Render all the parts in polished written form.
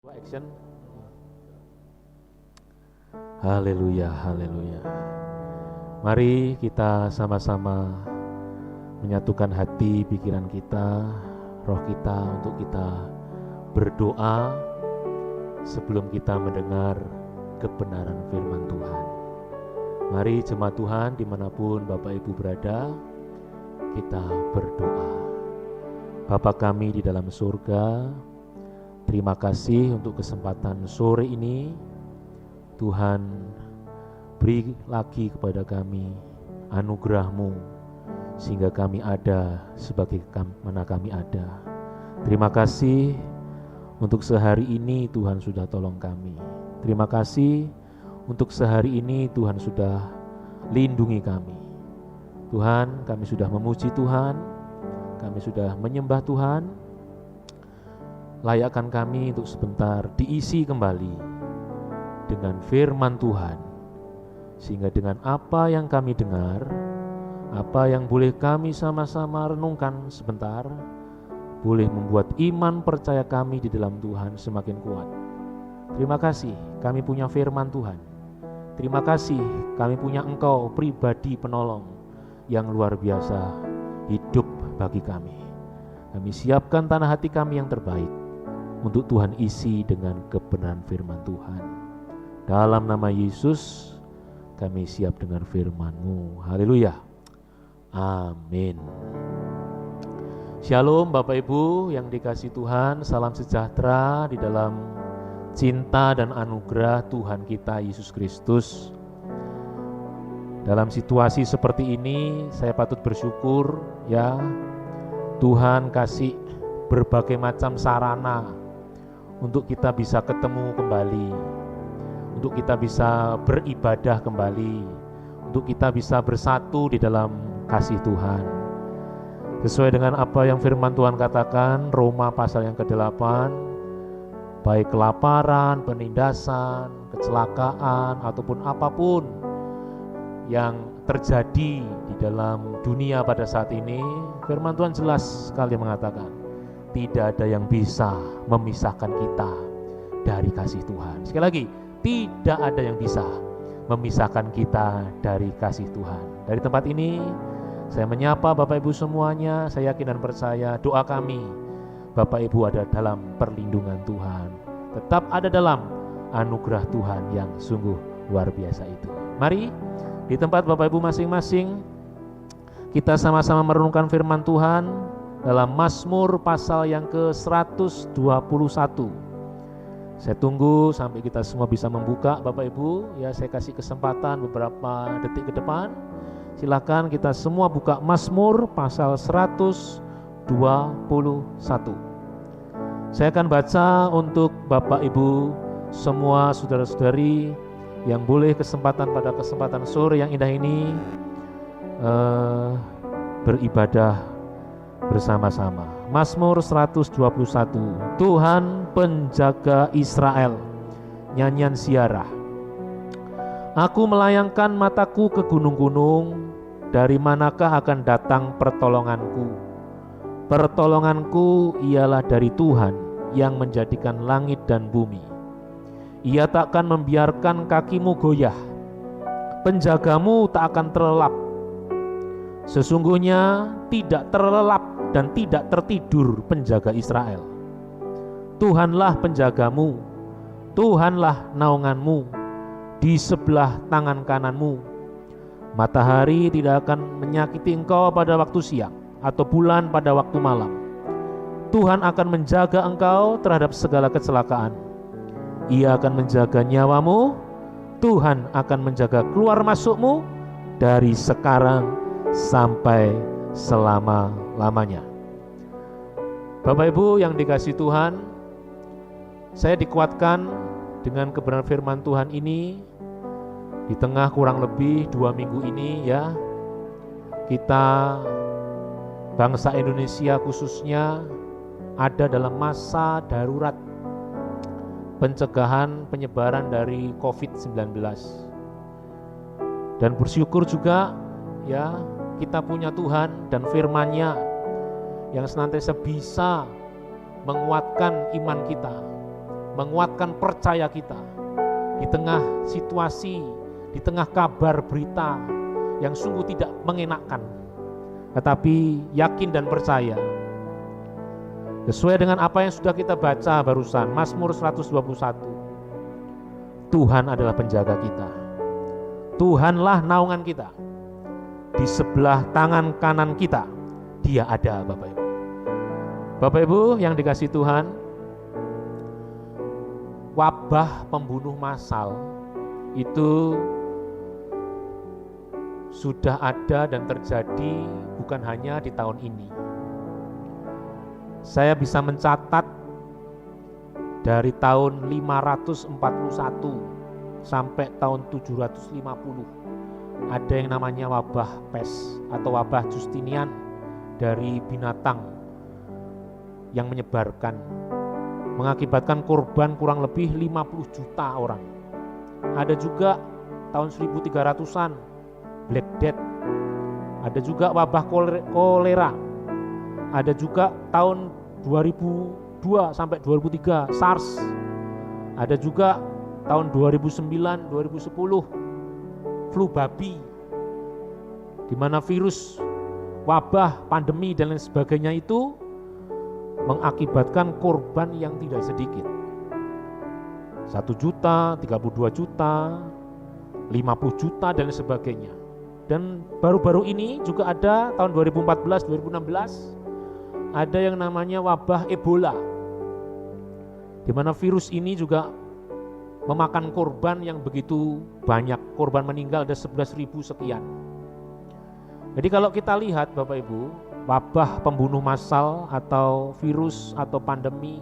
Action. Haleluya, haleluya. Mari kita sama-sama menyatukan hati, pikiran kita, roh kita untuk kita berdoa sebelum kita mendengar kebenaran firman Tuhan. Mari jemaat Tuhan dimanapun Bapak Ibu berada, kita berdoa. Bapa kami di dalam surga, terima kasih untuk kesempatan sore ini. Tuhan, beri lagi kepada kami anugerah-Mu sehingga kami ada sebagai mana kami ada. Terima kasih untuk sehari ini Tuhan sudah tolong kami. Terima kasih untuk sehari ini Tuhan sudah lindungi kami. Tuhan, kami sudah memuji Tuhan, kami sudah menyembah Tuhan. Layakkan kami untuk sebentar diisi kembali dengan firman Tuhan, sehingga dengan apa yang kami dengar, apa yang boleh kami sama-sama renungkan sebentar, boleh membuat iman percaya kami di dalam Tuhan semakin kuat. Terima kasih kami punya firman Tuhan. Terima kasih kami punya Engkau pribadi penolong yang luar biasa hidup bagi kami. Kami siapkan tanah hati kami yang terbaik untuk Tuhan isi dengan kebenaran firman Tuhan. Dalam nama Yesus kami siap dengan firman-Mu. Haleluya. Amin. Shalom Bapak Ibu yang dikasihi Tuhan, salam sejahtera di dalam cinta dan anugerah Tuhan kita Yesus Kristus. Dalam situasi seperti ini saya patut bersyukur ya, Tuhan kasih berbagai macam sarana untuk kita bisa ketemu kembali, untuk kita bisa beribadah kembali, untuk kita bisa bersatu di dalam kasih Tuhan. Sesuai dengan apa yang firman Tuhan katakan, Roma pasal yang ke-8, baik kelaparan, penindasan, kecelakaan, ataupun apapun yang terjadi di dalam dunia pada saat ini, firman Tuhan jelas sekali mengatakan, tidak ada yang bisa memisahkan kita dari kasih Tuhan. Sekali lagi, tidak ada yang bisa memisahkan kita dari kasih Tuhan. Dari tempat ini, saya menyapa Bapak Ibu semuanya. Saya yakin dan percaya doa kami, Bapak Ibu ada dalam perlindungan Tuhan, tetap ada dalam anugerah Tuhan yang sungguh luar biasa itu. Mari, di tempat Bapak Ibu masing-masing, kita sama-sama merenungkan firman Tuhan dalam Mazmur pasal yang ke-121. Saya tunggu sampai kita semua bisa membuka Bapak Ibu. Ya, saya kasih kesempatan beberapa detik ke depan. Silakan kita semua buka Mazmur pasal 121. Saya akan baca untuk Bapak Ibu semua saudara-saudari yang boleh kesempatan pada kesempatan sore yang indah ini beribadah bersama-sama. Mazmur 121. Tuhan penjaga Israel. Nyanyian ziarah. Aku melayangkan mataku ke gunung-gunung, dari manakah akan datang pertolonganku? Pertolonganku ialah dari Tuhan yang menjadikan langit dan bumi. Ia takkan membiarkan kakimu goyah, penjagamu tak akan terlelap. Sesungguhnya tidak terlelap dan tidak tertidur penjaga Israel. Tuhanlah penjagamu, Tuhanlah naunganmu, di sebelah tangan kananmu. Matahari tidak akan menyakiti engkau pada waktu siang, atau bulan pada waktu malam. Tuhan akan menjaga engkau terhadap segala kecelakaan. Ia akan menjaga nyawamu. Tuhan akan menjaga keluar masukmu dari sekarang sampai selama-lamanya. Bapak Ibu yang dikasihi Tuhan, saya dikuatkan dengan kebenaran firman Tuhan ini di tengah kurang lebih 2 minggu ini ya, kita bangsa Indonesia khususnya ada dalam masa darurat pencegahan penyebaran dari COVID-19. Dan bersyukur juga ya, kita punya Tuhan dan firman-Nya yang senantiasa bisa menguatkan iman kita, menguatkan percaya kita di tengah situasi, di tengah kabar berita yang sungguh tidak mengenakkan, tetapi yakin dan percaya. Sesuai dengan apa yang sudah kita baca barusan, Mazmur 121. Tuhan adalah penjaga kita. Tuhanlah naungan kita. Di sebelah tangan kanan kita, Dia ada, Bapak Ibu. Bapak Ibu yang dikasihi Tuhan, wabah pembunuh massal itu sudah ada dan terjadi bukan hanya di tahun ini. Saya bisa mencatat dari tahun 541 sampai tahun 750 ada yang namanya wabah pes atau wabah Justinian dari binatang yang menyebarkan, mengakibatkan korban kurang lebih 50 juta orang. Ada juga tahun 1300-an Black Death, ada juga wabah kolera, ada juga tahun 2002 sampai 2003 SARS, ada juga tahun 2009-2010 flu babi, di mana virus, wabah, pandemi dan lain sebagainya itu mengakibatkan korban yang tidak sedikit. 1 juta, 32 juta, 50 juta dan lain sebagainya. Dan baru-baru ini juga ada tahun 2014-2016 ada yang namanya wabah Ebola, di mana virus ini juga memakan korban yang begitu banyak. Korban meninggal ada 11.000 sekian. Jadi kalau kita lihat Bapak Ibu, wabah pembunuh massal atau virus atau pandemi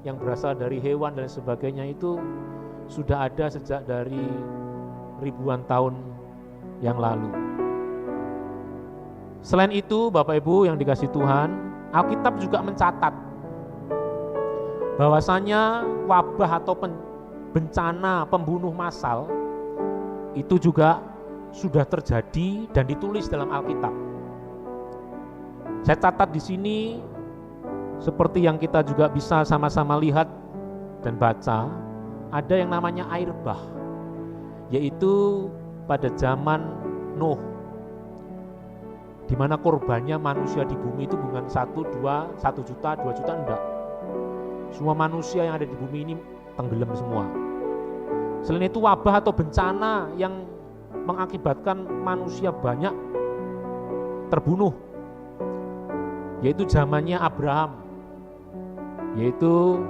yang berasal dari hewan dan sebagainya itu sudah ada sejak dari ribuan tahun yang lalu. Selain itu Bapak Ibu yang dikasihi Tuhan, Alkitab juga mencatat bahwasanya wabah atau bencana pembunuh massal itu juga sudah terjadi dan ditulis dalam Alkitab. Saya catat di sini seperti yang kita juga bisa sama-sama lihat dan baca, ada yang namanya air bah, yaitu pada zaman Nuh, di mana korbannya manusia di bumi itu bukan 1 juta, 2 juta, enggak. Semua manusia yang ada di bumi ini tenggelam semua. Selain itu wabah atau bencana yang mengakibatkan manusia banyak terbunuh, yaitu zamannya Abraham, yaitu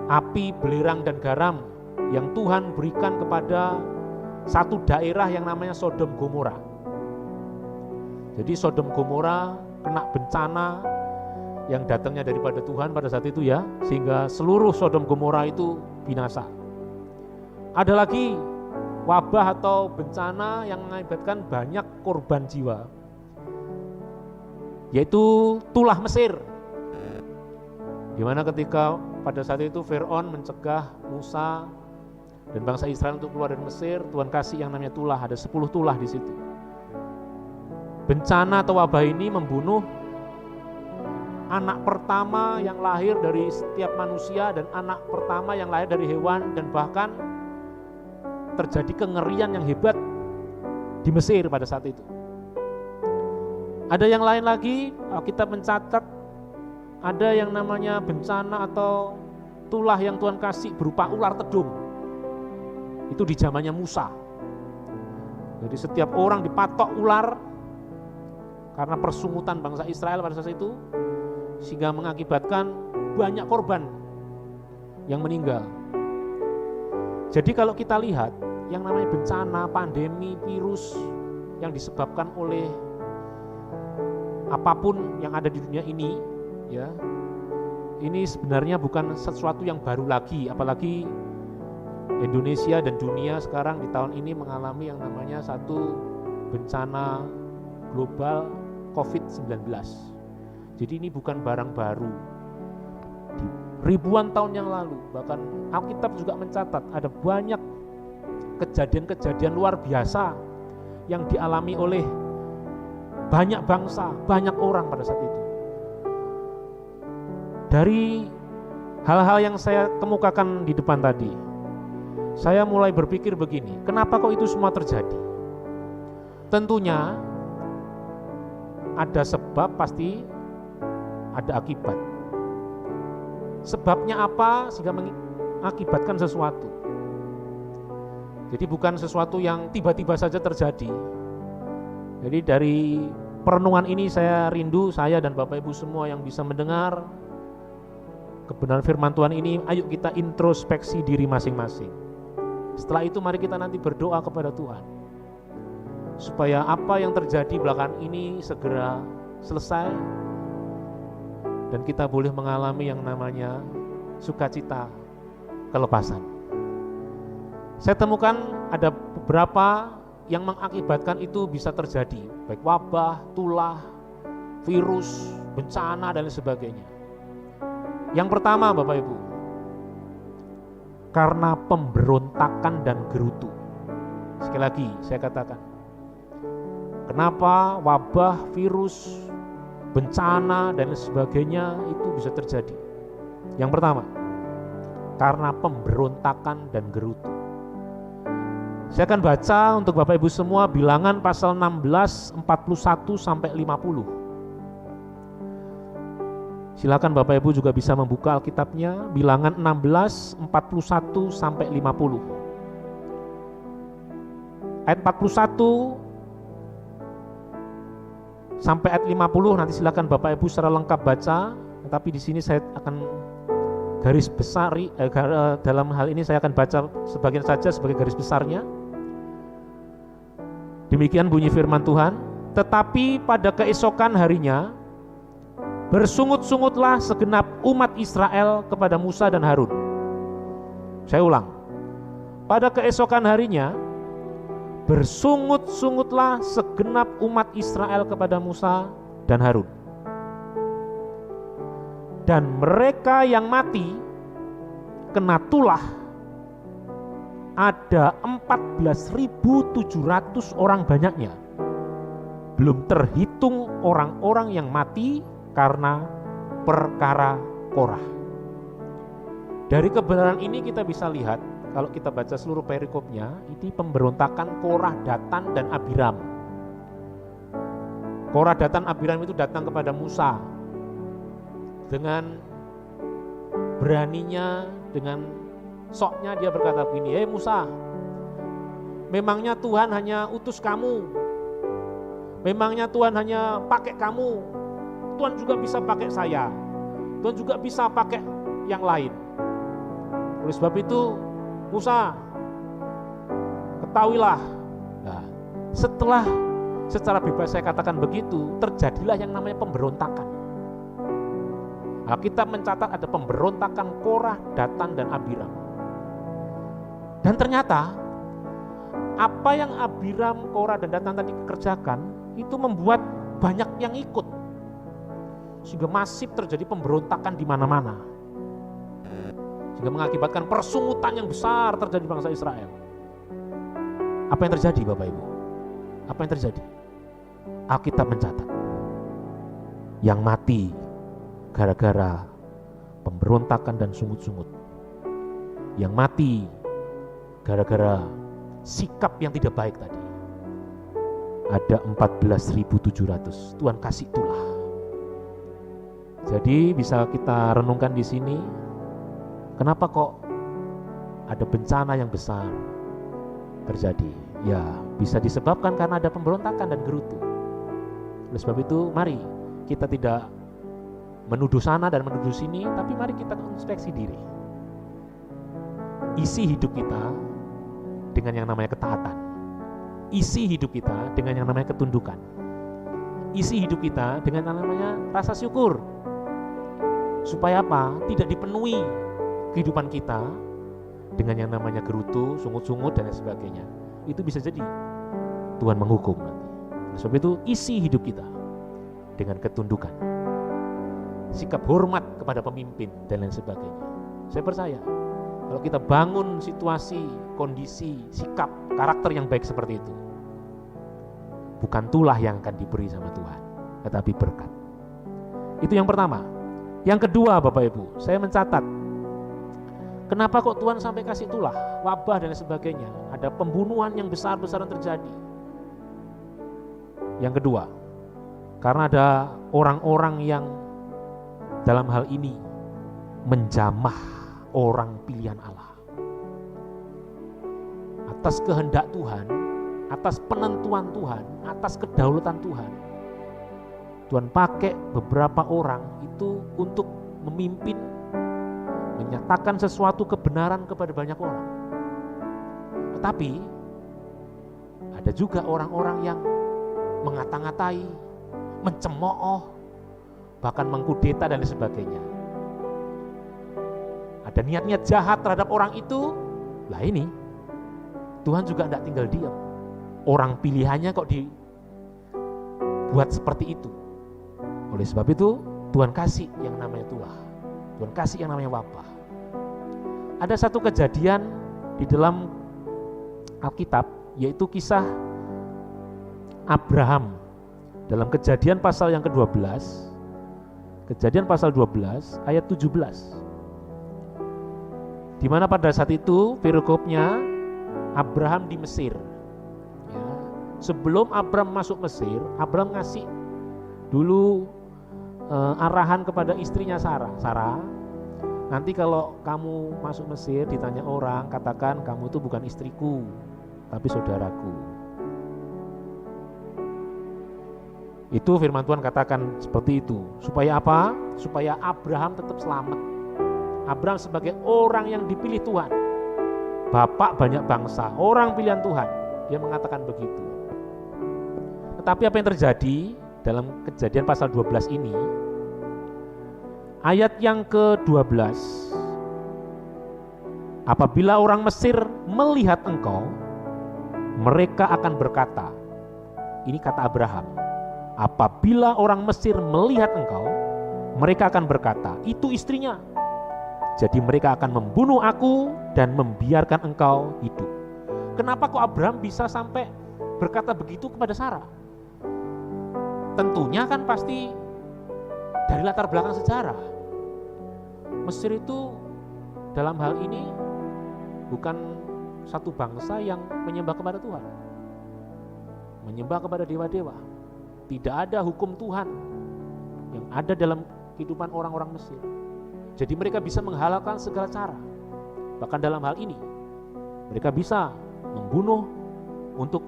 api, belerang dan garam yang Tuhan berikan kepada satu daerah yang namanya Sodom Gomora. Jadi Sodom Gomora kena bencana yang datangnya daripada Tuhan pada saat itu ya, sehingga seluruh Sodom Gomora itu binasa. Ada lagi wabah atau bencana yang mengakibatkan banyak korban jiwa, yaitu tulah Mesir, dimana ketika pada saat itu Fir'aun mencegah Musa dan bangsa Israel untuk keluar dari Mesir, Tuhan kasih yang namanya tulah, ada 10 tulah di situ. Bencana atau wabah ini membunuh anak pertama yang lahir dari setiap manusia dan anak pertama yang lahir dari hewan, dan bahkan terjadi kengerian yang hebat di Mesir pada saat itu. Ada yang lain lagi, kita mencatat ada yang namanya bencana atau tulah yang Tuhan kasih berupa ular tedung. Itu di zamannya Musa. Jadi setiap orang dipatok ular karena persungutan bangsa Israel pada saat itu, sehingga mengakibatkan banyak korban yang meninggal. Jadi kalau kita lihat yang namanya bencana, pandemi, virus yang disebabkan oleh apapun yang ada di dunia ini, ya, ini sebenarnya bukan sesuatu yang baru lagi, apalagi Indonesia dan dunia sekarang di tahun ini mengalami yang namanya satu bencana global COVID-19. Jadi ini bukan barang baru. Di ribuan tahun yang lalu, bahkan Alkitab juga mencatat ada banyak kejadian-kejadian luar biasa yang dialami oleh banyak bangsa, banyak orang pada saat itu. Dari hal-hal yang saya kemukakan di depan tadi, saya mulai berpikir begini, kenapa kok itu semua terjadi? Tentunya ada sebab, pasti ada akibat. Sebabnya apa sehingga mengakibatkan sesuatu? Jadi bukan sesuatu yang tiba-tiba saja terjadi. Jadi dari perenungan ini saya rindu, saya dan Bapak Ibu semua yang bisa mendengar kebenaran firman Tuhan ini, ayo kita introspeksi diri masing-masing. Setelah itu mari kita nanti berdoa kepada Tuhan supaya apa yang terjadi belakangan ini segera selesai dan kita boleh mengalami yang namanya sukacita kelepasan. Saya temukan ada beberapa yang mengakibatkan itu bisa terjadi, baik wabah, tulah, virus, bencana dan sebagainya. Yang pertama Bapak Ibu, karena pemberontakan dan gerutu. Sekali lagi saya katakan, kenapa wabah, virus, bencana dan sebagainya itu bisa terjadi? Yang pertama, karena pemberontakan dan gerutu. Saya akan baca untuk Bapak Ibu semua Bilangan pasal 16, 41 sampai 50. Silakan Bapak Ibu juga bisa membuka Alkitabnya, Bilangan 16, 41 sampai 50. Ayat 41 sampai ayat 50 nanti silakan Bapak Ibu secara lengkap baca, tetapi di sini saya akan garis besar, dalam hal ini saya akan baca sebagian saja sebagai garis besarnya. Demikian bunyi firman Tuhan, tetapi pada keesokan harinya bersungut-sungutlah segenap umat Israel kepada Musa dan Harun. Saya ulang. Pada keesokan harinya bersungut-sungutlah segenap umat Israel kepada Musa dan Harun. Dan mereka yang mati kena tulah ada 14.700 orang banyaknya. Belum terhitung orang-orang yang mati karena perkara Korah. Dari kebenaran ini kita bisa lihat, kalau kita baca seluruh perikopnya, ini pemberontakan Korah, Datan, dan Abiram. Korah, Datan, Abiram itu datang kepada Musa dengan beraninya, dengan soknya dia berkata begini, "Hei Musa, memangnya Tuhan hanya utus kamu? Memangnya Tuhan hanya pakai kamu? Tuhan juga bisa pakai saya. Tuhan juga bisa pakai yang lain. Oleh sebab itu, Musa, ketahuilah." Nah, setelah secara bebas saya katakan begitu, terjadilah yang namanya pemberontakan. Alkitab mencatat ada pemberontakan Korah, Datan, dan Abiram. Dan ternyata apa yang Abiram, Korah, dan Datan tadi kerjakan itu membuat banyak yang ikut, sehingga masif terjadi pemberontakan di mana-mana, sehingga mengakibatkan persungutan yang besar terjadi di bangsa Israel. Apa yang terjadi Bapak Ibu? Apa yang terjadi? Alkitab mencatat yang mati gara-gara pemberontakan dan sungut-sungut, yang mati gara-gara sikap yang tidak baik tadi, ada 14.700. Tuhan kasih tulah. Jadi bisa kita renungkan di sini, kenapa kok ada bencana yang besar terjadi? Ya, bisa disebabkan karena ada pemberontakan dan gerutu. Oleh sebab itu, mari kita tidak menuduh sana dan menuduh sini, tapi mari kita introspeksi diri. Isi hidup kita dengan yang namanya ketaatan. Isi hidup kita dengan yang namanya ketundukan. Isi hidup kita dengan yang namanya rasa syukur. Supaya apa? Tidak dipenuhi kehidupan kita dengan yang namanya gerutu, sungut-sungut, dan sebagainya. Itu bisa jadi Tuhan menghukum nanti. Sebab itu isi hidup kita dengan ketundukan, sikap hormat kepada pemimpin, dan lain sebagainya. Saya percaya kalau kita bangun situasi, kondisi, sikap, karakter yang baik seperti itu, bukan tulah yang akan diberi sama Tuhan, tetapi berkat. Itu yang pertama. Yang kedua Bapak Ibu, saya mencatat Kenapa kok Tuhan sampai kasih itulah, wabah dan sebagainya? Ada pembunuhan yang besar-besaran terjadi. Yang kedua, karena ada orang-orang yang dalam hal ini menjamah orang pilihan Allah. Atas kehendak Tuhan, atas penentuan Tuhan, atas kedaulatan Tuhan, Tuhan pakai beberapa orang itu untuk memimpin, menyatakan sesuatu kebenaran kepada banyak orang. Tetapi ada juga orang-orang yang mengata-ngatai, mencemooh, bahkan mengkudeta dan sebagainya. Ada niat-niat jahat terhadap orang itu. Lah ini Tuhan juga tidak tinggal diam. Orang pilihannya kok dibuat seperti itu. Oleh sebab itu Tuhan kasih yang namanya tulah, Tuhan kasih yang namanya wabah. Ada satu kejadian di dalam Alkitab, yaitu kisah Abraham dalam Kejadian pasal yang ke-12, Kejadian pasal 12 ayat 17, di mana pada saat itu perikopnya Abraham di Mesir. Ya, sebelum Abraham masuk Mesir, Abraham ngasih dulu arahan kepada istrinya Sarah, nanti kalau kamu masuk Mesir ditanya orang, katakan kamu itu bukan istriku, tapi saudaraku. Itu firman Tuhan katakan seperti itu. Supaya apa? Supaya Abraham tetap selamat. Abraham sebagai orang yang dipilih Tuhan, bapak banyak bangsa, orang pilihan Tuhan, dia mengatakan begitu. Tetapi apa yang terjadi dalam Kejadian pasal 12 ini, ayat yang ke-12, apabila orang Mesir melihat engkau, mereka akan berkata, ini kata Abraham, apabila orang Mesir melihat engkau, mereka akan berkata, itu istrinya. Jadi mereka akan membunuh aku dan membiarkan engkau hidup. Kenapa kok Abraham bisa sampai berkata begitu kepada Sarah? Tentunya kan pasti dari latar belakang sejarah. Mesir itu dalam hal ini bukan satu bangsa yang menyembah kepada Tuhan, menyembah kepada dewa-dewa. Tidak ada hukum Tuhan yang ada dalam kehidupan orang-orang Mesir. Jadi mereka bisa menghalalkan segala cara. Bahkan dalam hal ini mereka bisa membunuh untuk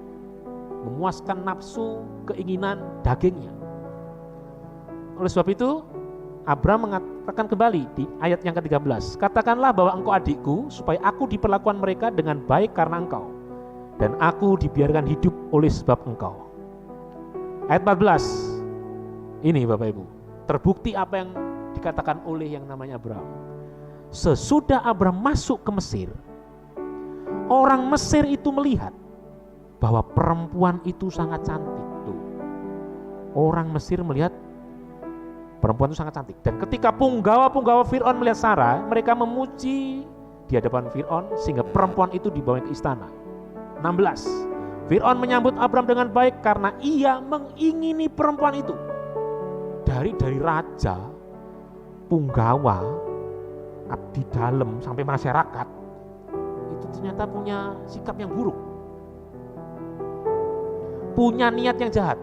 memuaskan nafsu keinginan dagingnya. Oleh sebab itu Abraham mengatakan kembali di ayat yang ke-13, katakanlah bahwa engkau adikku, supaya aku diperlakukan mereka dengan baik karena engkau, dan aku dibiarkan hidup oleh sebab engkau. Ayat 14, ini Bapak Ibu, terbukti apa yang dikatakan oleh yang namanya Abraham. Sesudah Abraham masuk ke Mesir, orang Mesir itu melihat bahwa perempuan itu sangat cantik. Tuh. Orang Mesir melihat perempuan itu sangat cantik. Dan ketika punggawa-punggawa Fir'aun melihat Sarah, mereka memuji di hadapan Fir'aun sehingga perempuan itu dibawa ke istana. 16. Fir'aun menyambut Abraham dengan baik karena ia mengingini perempuan itu. Dari raja, punggawa, abdi dalam sampai masyarakat itu ternyata punya sikap yang buruk, punya niat yang jahat,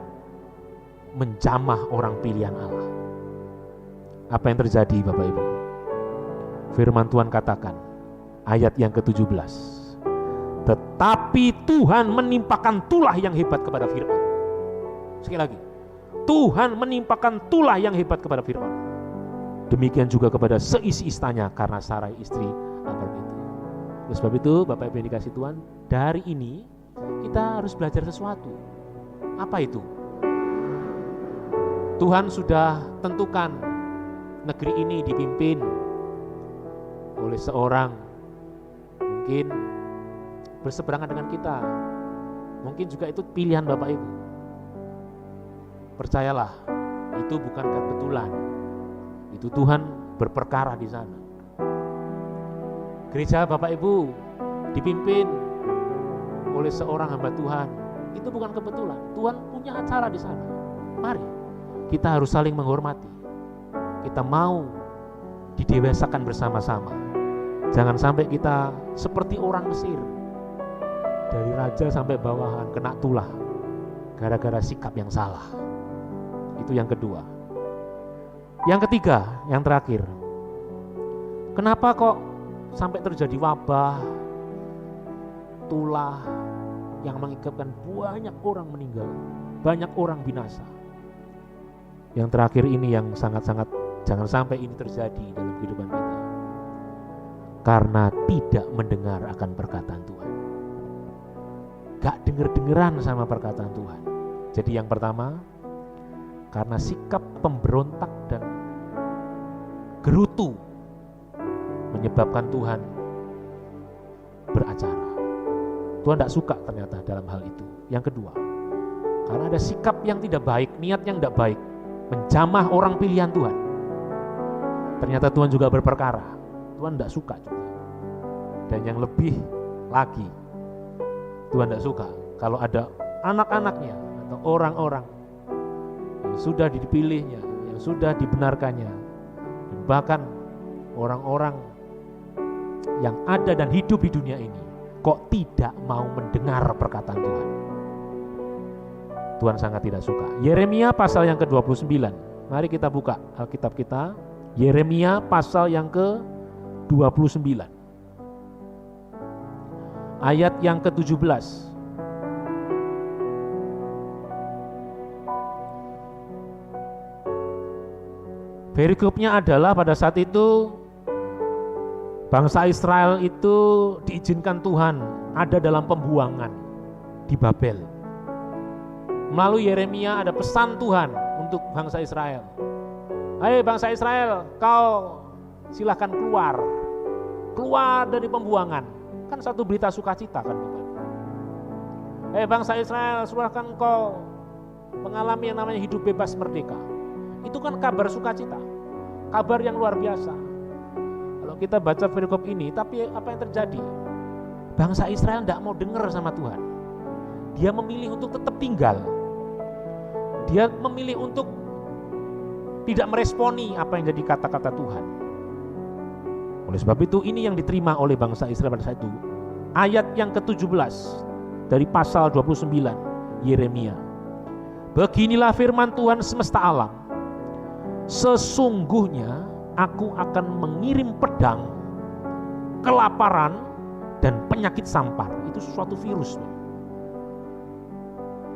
menjamah orang pilihan Allah. Apa yang terjadi Bapak Ibu? Firman Tuhan katakan ayat yang ke-17, tetapi Tuhan menimpakan tulah yang hebat kepada Fir'aun. Sekali lagi, Tuhan menimpakan tulah yang hebat kepada Fir'aun. Demikian juga kepada seisi istananya karena Sarai istri Abraham itu. Oleh sebab itu Bapak Ibu yang dikasih Tuhan, dari ini kita harus belajar sesuatu. Apa itu? Tuhan sudah tentukan negeri ini dipimpin oleh seorang mungkin berseberangan dengan kita. Mungkin juga itu pilihan Bapak Ibu. Percayalah, itu bukan kebetulan. Itu Tuhan berperkara di sana. Gereja Bapak Ibu dipimpin oleh seorang hamba Tuhan, itu bukan kebetulan. Tuhan punya acara di sana. Mari kita harus saling menghormati. Kita mau didewasakan bersama-sama. Jangan sampai kita seperti orang Mesir, dari raja sampai bawahan kena tulah gara-gara sikap yang salah. Itu yang kedua. Yang ketiga, yang terakhir, kenapa kok sampai terjadi wabah, tulah yang mengakibatkan banyak orang meninggal, banyak orang binasa? Yang terakhir ini yang sangat-sangat jangan sampai ini terjadi dalam kehidupan kita. Karena tidak mendengar akan perkataan Tuhan. Gak denger-dengeran sama perkataan Tuhan. Jadi yang pertama, karena sikap pemberontak dan gerutu menyebabkan Tuhan beracara. Tuhan tidak suka ternyata dalam hal itu. Yang kedua, karena ada sikap yang tidak baik, niat yang tidak baik, menjamah orang pilihan Tuhan. Ternyata Tuhan juga berperkara. Tuhan tidak suka juga. Dan yang lebih lagi, Tuhan tidak suka kalau ada anak-anaknya atau orang-orang yang sudah dipilihnya, yang sudah dibenarkannya, dan bahkan orang-orang yang ada dan hidup di dunia ini kok tidak mau mendengar perkataan Tuhan. Tuhan sangat tidak suka. Yeremia pasal yang ke-29. Mari kita buka Alkitab kita. Yeremia pasal yang ke-29. Ayat yang ke-17. Perikopnya adalah pada saat itu bangsa Israel itu diizinkan Tuhan ada dalam pembuangan di Babel. Melalui Yeremia ada pesan Tuhan untuk bangsa Israel. Hai bangsa Israel, kau silahkan keluar dari pembuangan. Kan satu berita sukacita kan Bapak. Hai bangsa Israel, silahkan kau mengalami yang namanya hidup bebas merdeka. Itu kan kabar sukacita, kabar yang luar biasa. Kalau kita baca perikop ini, tapi apa yang terjadi? Bangsa Israel tidak mau dengar sama Tuhan. Dia memilih untuk tetap tinggal. Dia memilih untuk tidak meresponi apa yang jadi kata-kata Tuhan. Oleh sebab itu ini yang diterima oleh bangsa Israel pada saat itu. Ayat yang ke-17 dari pasal 29 Yeremia. Beginilah firman Tuhan semesta alam. Sesungguhnya aku akan mengirim pedang, kelaparan, dan penyakit sampar. Itu suatu virus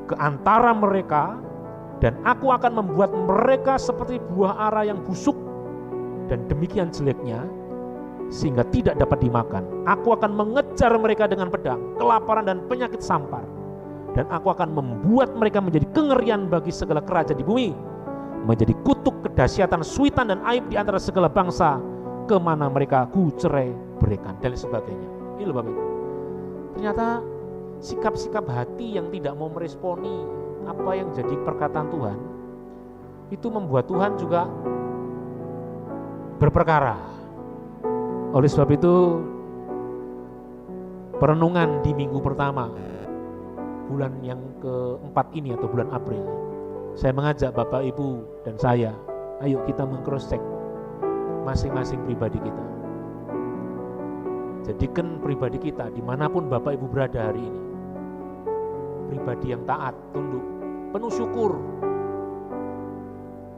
ke antara mereka, dan aku akan membuat mereka seperti buah ara yang busuk dan demikian jeleknya sehingga tidak dapat dimakan. Aku akan mengejar mereka dengan pedang, kelaparan, dan penyakit sampar, dan aku akan membuat mereka menjadi kengerian bagi segala kerajaan di bumi, menjadi kutuk, kedahsyatan, suitan, dan aib di antara segala bangsa kemana mereka ku cerai berikan, dan sebagainya. Ini loh Bapak Ibu. Ternyata sikap-sikap hati yang tidak mau meresponi apa yang jadi perkataan Tuhan itu membuat Tuhan juga berperkara. Oleh sebab itu perenungan di minggu pertama bulan yang keempat ini atau bulan April, saya mengajak Bapak Ibu dan saya, ayo kita meng-cross check masing-masing pribadi kita. Jadikan pribadi kita dimanapun Bapak Ibu berada hari ini pribadi yang taat, tunduk, penuh syukur.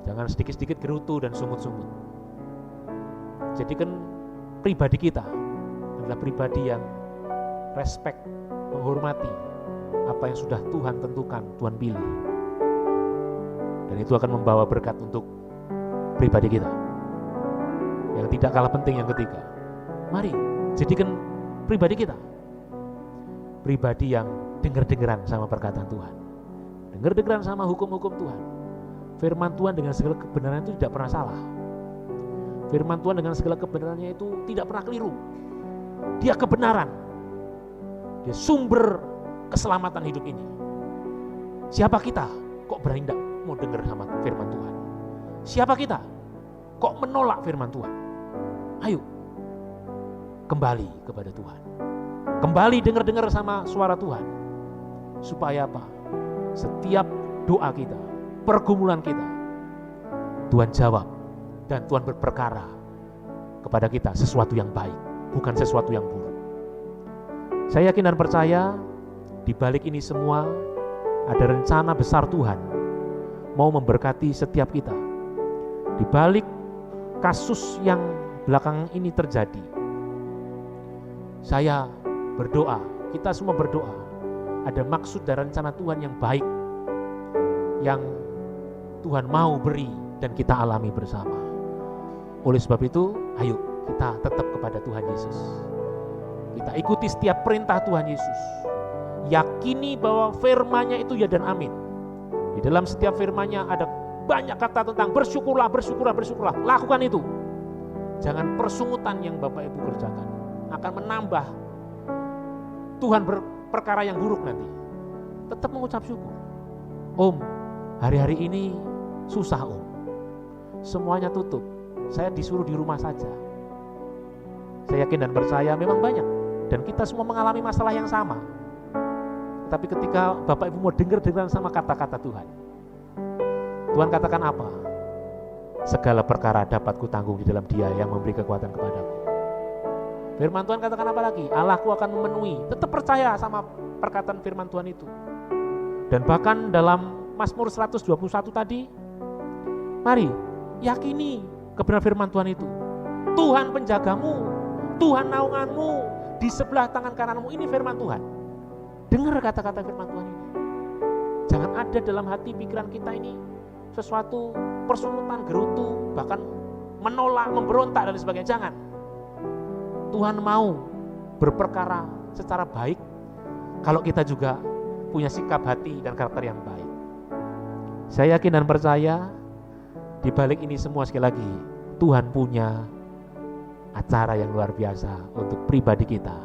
Jangan sedikit-sedikit gerutu dan sungut-sungut. Jadikan pribadi kita adalah pribadi yang respect, menghormati apa yang sudah Tuhan tentukan, Tuhan pilih. Dan itu akan membawa berkat untuk pribadi kita. Yang tidak kalah penting yang ketiga, mari jadikan pribadi kita pribadi yang dengar-dengaran sama perkataan Tuhan, dengar-dengaran sama hukum-hukum Tuhan. Firman Tuhan dengan segala kebenaran itu tidak pernah salah. Firman Tuhan dengan segala kebenarannya itu tidak pernah keliru. Dia kebenaran. Dia sumber keselamatan hidup ini. Siapa kita kok berani tidak mau dengar sama firman Tuhan? Siapa kita kok menolak firman Tuhan? Ayo kembali kepada Tuhan. Kembali dengar-dengar sama suara Tuhan. Supaya apa? Setiap doa kita, pergumulan kita, Tuhan jawab dan Tuhan berperkara kepada kita sesuatu yang baik. bukan sesuatu yang buruk. Saya yakin dan percaya di balik ini semua ada rencana besar Tuhan mau memberkati setiap kita. Di balik kasus yang belakangan ini terjadi, saya berdoa, kita semua berdoa, ada maksud dan rencana Tuhan yang baik yang Tuhan mau beri dan kita alami bersama. Oleh sebab itu, ayo kita tetap kepada Tuhan Yesus. Kita ikuti setiap perintah Tuhan Yesus. Yakini bahwa firman-Nya itu ya dan amin. Di dalam setiap firman-Nya ada banyak kata tentang bersyukurlah, bersyukurlah, bersyukurlah. Lakukan itu. Jangan persungutan yang Bapak Ibu kerjakan akan menambah Tuhan perkara yang buruk nanti. Tetap mengucap syukur. Om, hari-hari ini susah om. Semuanya tutup. Saya disuruh di rumah saja. Saya yakin dan percaya memang banyak. Dan kita semua mengalami masalah yang sama. Tapi ketika Bapak Ibu mau dengar sama kata-kata Tuhan, Tuhan katakan apa? Segala perkara dapat kutanggung di dalam Dia yang memberi kekuatan kepadaku. Firman Tuhan katakan apa lagi? Allahku akan memenuhi. Tetap percaya sama perkataan firman Tuhan itu. Dan bahkan dalam Mazmur 121 tadi, mari yakini kebenaran firman Tuhan itu. Tuhan penjagamu, Tuhan naunganmu, di sebelah tangan kananmu. Ini firman Tuhan. Dengar kata-kata firman Tuhan ini. Jangan ada dalam hati pikiran kita ini sesuatu persungutan, gerutu, bahkan menolak, memberontak dan sebagainya. Jangan. Tuhan mau berperkara secara baik kalau kita juga punya sikap hati dan karakter yang baik. Saya yakin dan percaya di balik ini semua sekali lagi Tuhan punya acara yang luar biasa untuk pribadi kita,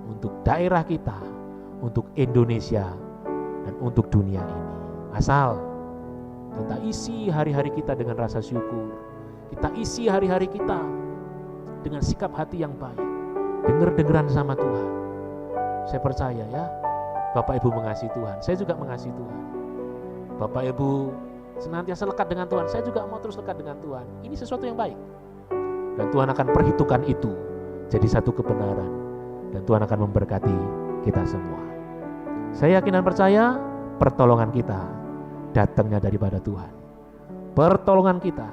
untuk daerah kita, untuk Indonesia, dan untuk dunia ini. Asal kita isi hari-hari kita dengan rasa syukur, kita isi hari-hari kita dengan sikap hati yang baik, dengar-dengaran sama Tuhan. Saya percaya ya, Bapak Ibu mengasihi Tuhan, saya juga mengasihi Tuhan. Bapak Ibu senantiasa lekat dengan Tuhan, saya juga mau terus lekat dengan Tuhan. Ini sesuatu yang baik. Dan Tuhan akan perhitungkan itu jadi satu kebenaran. Dan Tuhan akan memberkati kita semua. Saya yakin dan percaya pertolongan kita datangnya daripada Tuhan. Pertolongan kita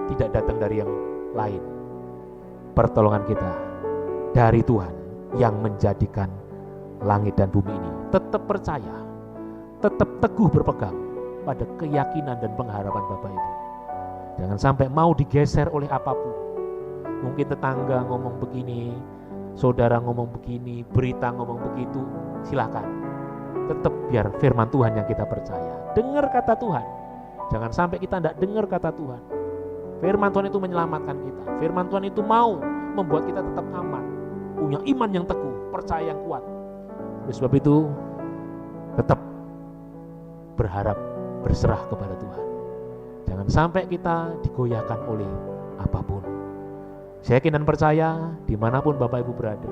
tidak datang dari yang lain. Pertolongan kita dari Tuhan yang menjadikan langit dan bumi ini. Tetap percaya, tetap teguh berpegang pada keyakinan dan pengharapan Bapak Ibu. Jangan sampai mau digeser oleh apapun. Mungkin tetangga ngomong begini, saudara ngomong begini, berita ngomong begitu, silakan. Tetap biar firman Tuhan yang kita percaya. Dengar kata Tuhan. Jangan sampai kita tidak dengar kata Tuhan. Firman Tuhan itu menyelamatkan kita. Firman Tuhan itu mau membuat kita tetap aman, punya iman yang teguh, percaya yang kuat. Oleh sebab itu, tetap berharap, berserah kepada Tuhan. Jangan sampai kita digoyahkan oleh apapun. Saya yakin dan percaya dimanapun Bapak Ibu berada,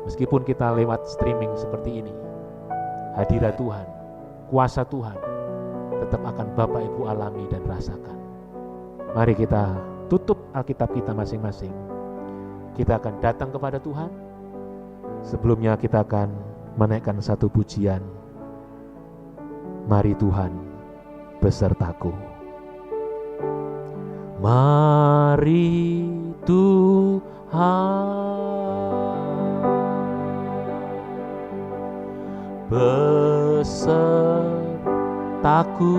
meskipun kita lewat streaming seperti ini, hadirat Tuhan, kuasa Tuhan tetap akan Bapak Ibu alami dan rasakan. Mari kita tutup Alkitab kita masing-masing. Kita akan datang kepada Tuhan. Sebelumnya kita akan menaikkan satu pujian. Mari Tuhan besertaku. Mari Tuhan besertaku,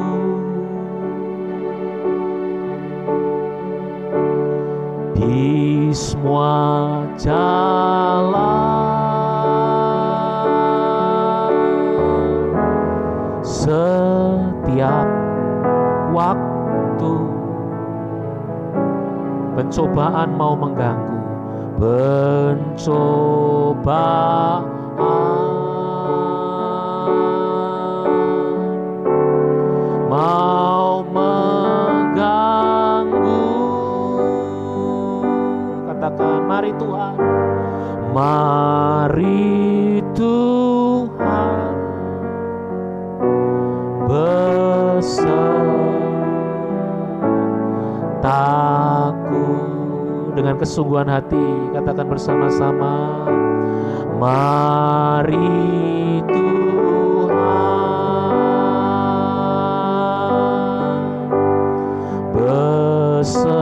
di semua jalan, setiap waktu pencobaan mau mengganggu, pencobaan mau mengganggu. Katakan, mari Tuhan, mari Tuhan besertaku. Dengan dengan kesungguhan hati, katakan bersama-sama, mari Tuhan besertaku.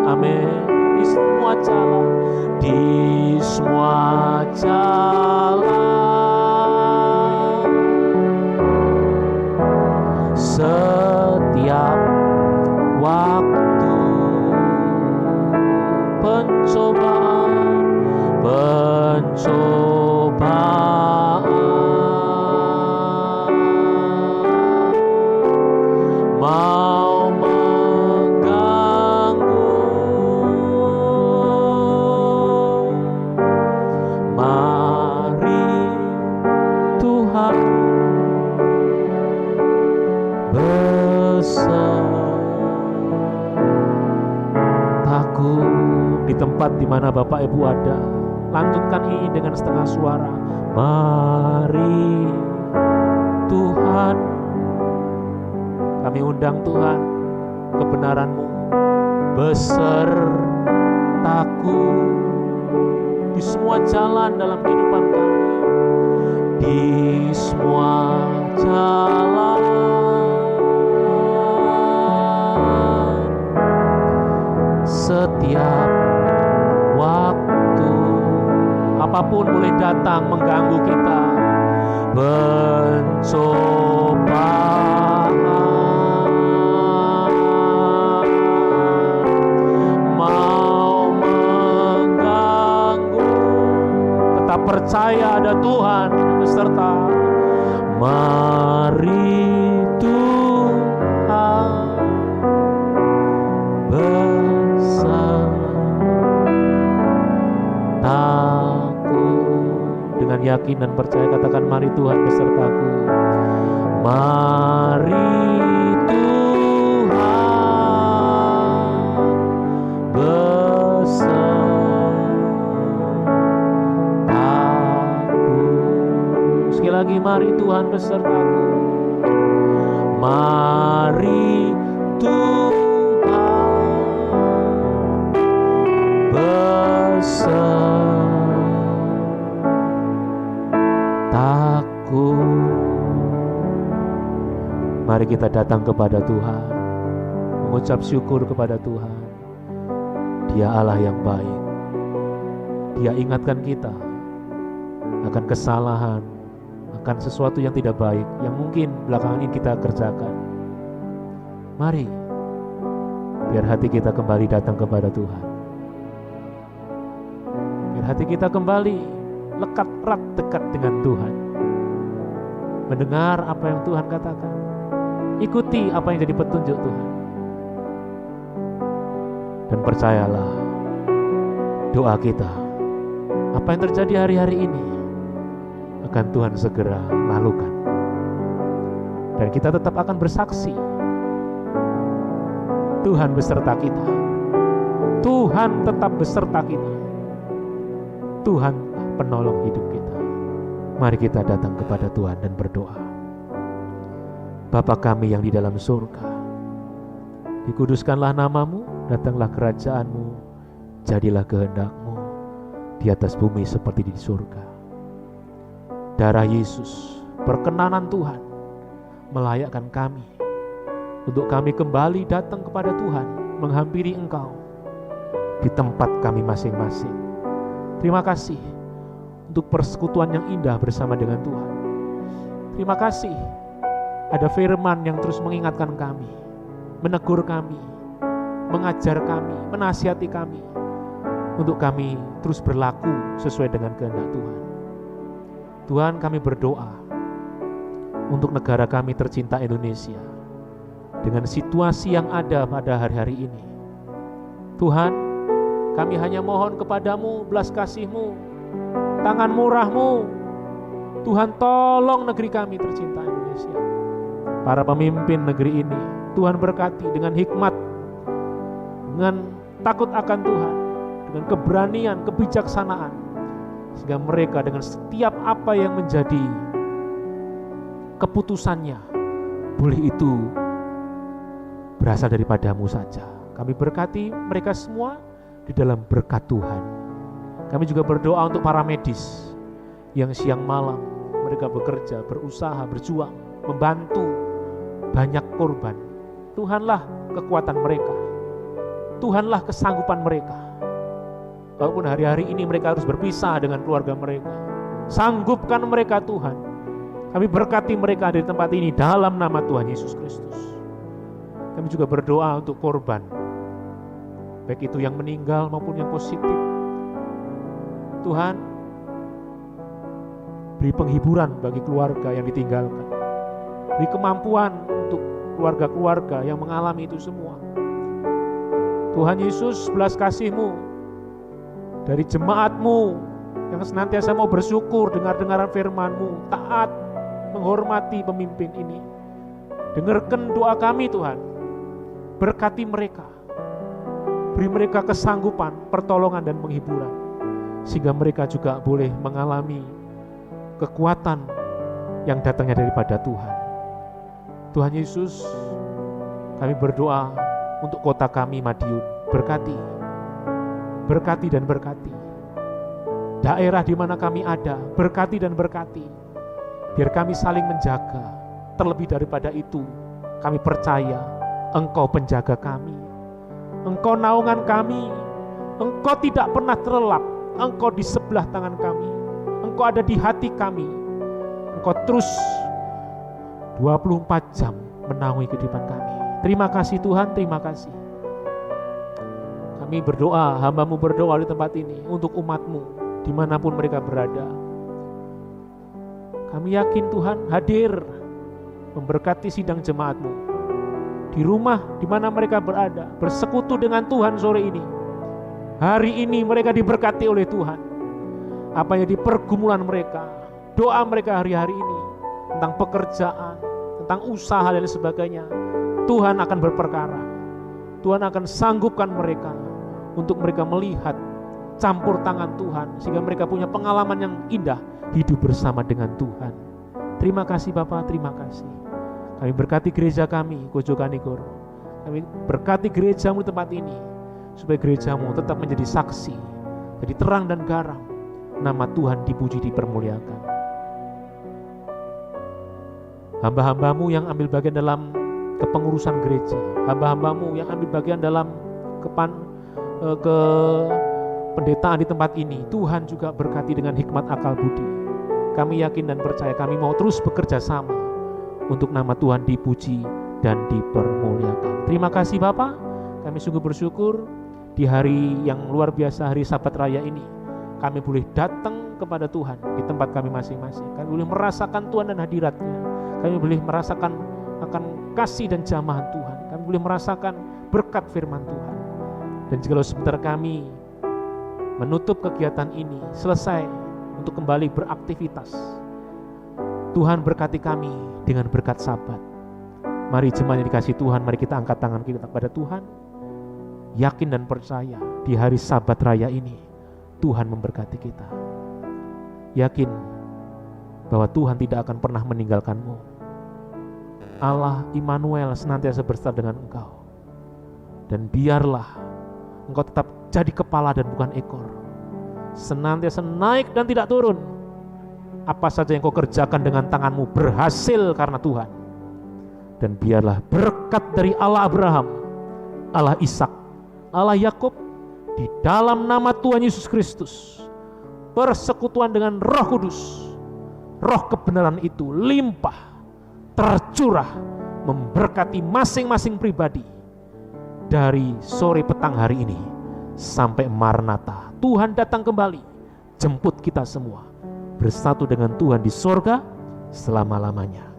Amin. Di semua jalan, di semua jalan, setiap waktu pencobaan mau mengganggu, mari Tuhan besertaku. Di tempat di mana Bapak Ibu ada, lantunkan ini dengan setengah suara. Mari Tuhan, kami undang Tuhan, kebenaran-Mu besertaku di semua jalan dalam kehidupan kami, di semua jalan, setiap waktu, apapun boleh datang mengganggu kita, pencobaan mau mengganggu, tetap percaya ada Tuhan beserta. Mari Tuhan besertaku. Dengan yakin dan percaya katakan, mari Tuhan besertaku. Mari Tuhan besertaku. Sekali lagi, mari Tuhan besertaku. Mari Tuhan besertaku. Mari kita datang kepada Tuhan, mengucap syukur kepada Tuhan. Dia Allah yang baik. Dia ingatkan kita akan kesalahan, akan sesuatu yang tidak baik yang mungkin belakangan ini kita kerjakan. Mari, biar hati kita kembali datang kepada Tuhan. Biar hati kita kembali lekat erat dekat dengan Tuhan. Mendengar apa yang Tuhan katakan. Ikuti apa yang jadi petunjuk Tuhan. Dan percayalah, doa kita, apa yang terjadi hari-hari ini akan Tuhan segera lakukan. Dan kita tetap akan bersaksi, Tuhan beserta kita. Tuhan tetap beserta kita. Tuhan penolong hidup kita. Mari kita datang kepada Tuhan dan berdoa. Bapa kami yang di dalam surga, dikuduskanlah nama-Mu, datanglah kerajaan-Mu, jadilah kehendak-Mu di atas bumi seperti di surga. Darah Yesus, perkenanan Tuhan melayakkan kami untuk kami kembali datang kepada Tuhan, menghampiri Engkau di tempat kami masing-masing. Terima kasih untuk persekutuan yang indah bersama dengan Tuhan. Terima kasih ada firman yang terus mengingatkan kami, menegur kami, mengajar kami, menasihati kami, untuk kami terus berlaku sesuai dengan kehendak Tuhan. Tuhan, kami berdoa untuk negara kami tercinta Indonesia, dengan situasi yang ada pada hari-hari ini. Tuhan, kami hanya mohon kepadamu belas kasih-Mu, tangan murah-Mu. Tuhan, tolong negeri kami tercinta Indonesia. Para pemimpin negeri ini, Tuhan berkati dengan hikmat, dengan takut akan Tuhan, dengan keberanian, kebijaksanaan, sehingga mereka dengan setiap apa yang menjadi keputusannya, boleh itu berasal daripada-Mu saja. Kami berkati mereka semua di dalam berkat Tuhan. Kami juga berdoa untuk para medis yang siang malam mereka bekerja, berusaha, berjuang, membantu banyak korban. Tuhanlah kekuatan mereka, Tuhanlah kesanggupan mereka. Walaupun hari-hari ini mereka harus berpisah dengan keluarga mereka, sanggupkan mereka Tuhan. Kami berkati mereka di tempat ini dalam nama Tuhan Yesus Kristus. Kami juga berdoa untuk korban, baik itu yang meninggal maupun yang positif. Tuhan, beri penghiburan bagi keluarga yang ditinggalkan. Beri kemampuan untuk keluarga-keluarga yang mengalami itu semua. Tuhan Yesus, belas kasih-Mu dari jemaat-Mu yang senantiasa mau bersyukur dengar-dengaran firman-Mu, taat, menghormati pemimpin ini. Dengarkan doa kami Tuhan, berkati mereka, beri mereka kesanggupan, pertolongan dan penghiburan, sehingga mereka juga boleh mengalami kekuatan yang datangnya daripada Tuhan. Tuhan Yesus, kami berdoa untuk kota kami Madiun, berkati dan berkati. Daerah di mana kami ada, berkati dan berkati. Biar kami saling menjaga. Terlebih daripada itu, kami percaya Engkau penjaga kami, Engkau naungan kami, Engkau tidak pernah terlelap, Engkau di sebelah tangan kami, Engkau ada di hati kami, Engkau terus 24 jam menaungi kehidupan kami. Terima kasih Tuhan, terima kasih. Kami berdoa, hamba-Mu berdoa di tempat ini untuk umat-Mu dimanapun mereka berada. Kami yakin Tuhan hadir memberkati sidang jemaat-Mu di rumah di mana mereka berada, bersekutu dengan Tuhan sore ini. Hari ini mereka diberkati oleh Tuhan. Apa yang di pergumulan mereka, doa mereka hari-hari ini tentang pekerjaan, tentang usaha dan sebagainya, Tuhan akan berperkara. Tuhan akan sanggupkan mereka untuk mereka melihat campur tangan Tuhan, sehingga mereka punya pengalaman yang indah hidup bersama dengan Tuhan. Terima kasih Bapak, terima kasih. Kami berkati gereja kami, Kojokanigoro. Kami berkati gereja-Mu di tempat ini, supaya gereja-Mu tetap menjadi saksi, jadi terang dan garam. Nama Tuhan dipuji, dipermuliakan. Hamba-hamba-Mu yang ambil bagian dalam kepengurusan gereja, hamba-hamba-Mu yang ambil bagian dalam pendetaan di tempat ini, Tuhan juga berkati dengan hikmat akal budi. Kami yakin dan percaya kami mau terus bekerja sama untuk nama Tuhan dipuji dan dipermuliakan. Terima kasih Bapak, kami sungguh bersyukur di hari yang luar biasa, hari Sabat Raya ini. Kami boleh datang kepada Tuhan di tempat kami masing-masing. Kami boleh merasakan Tuhan dan hadirat-Nya. Kami boleh merasakan akan kasih dan jamahan Tuhan. Kami boleh merasakan berkat firman Tuhan. Dan jika sebentar kami menutup kegiatan ini, selesai untuk kembali beraktivitas, Tuhan berkati kami dengan berkat Sabat. Mari jemaat yang dikasihi Tuhan, mari kita angkat tangan kita kepada Tuhan, yakin dan percaya di hari Sabat Raya ini Tuhan memberkati kita. Yakin bahwa Tuhan tidak akan pernah meninggalkanmu. Allah Immanuel senantiasa bersama dengan engkau. Dan biarlah engkau tetap jadi kepala dan bukan ekor, senantiasa naik dan tidak turun. Apa saja yang kau kerjakan dengan tanganmu berhasil karena Tuhan. Dan biarlah berkat dari Allah Abraham, Allah Ishak, Allah Yakub, di dalam nama Tuhan Yesus Kristus, persekutuan dengan Roh Kudus, Roh kebenaran itu limpah, tercurah, memberkati masing-masing pribadi dari sore petang hari ini sampai Maranatha. Tuhan datang kembali, jemput kita semua bersatu dengan Tuhan di sorga selama-lamanya.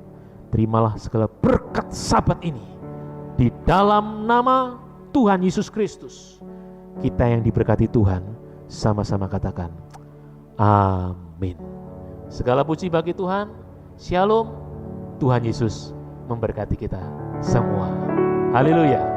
Terimalah segala berkat Sabat ini di dalam nama Tuhan Yesus Kristus. Kita yang diberkati Tuhan, sama-sama katakan amin. Segala puji bagi Tuhan. Shalom. Tuhan Yesus memberkati kita semua. Haleluya.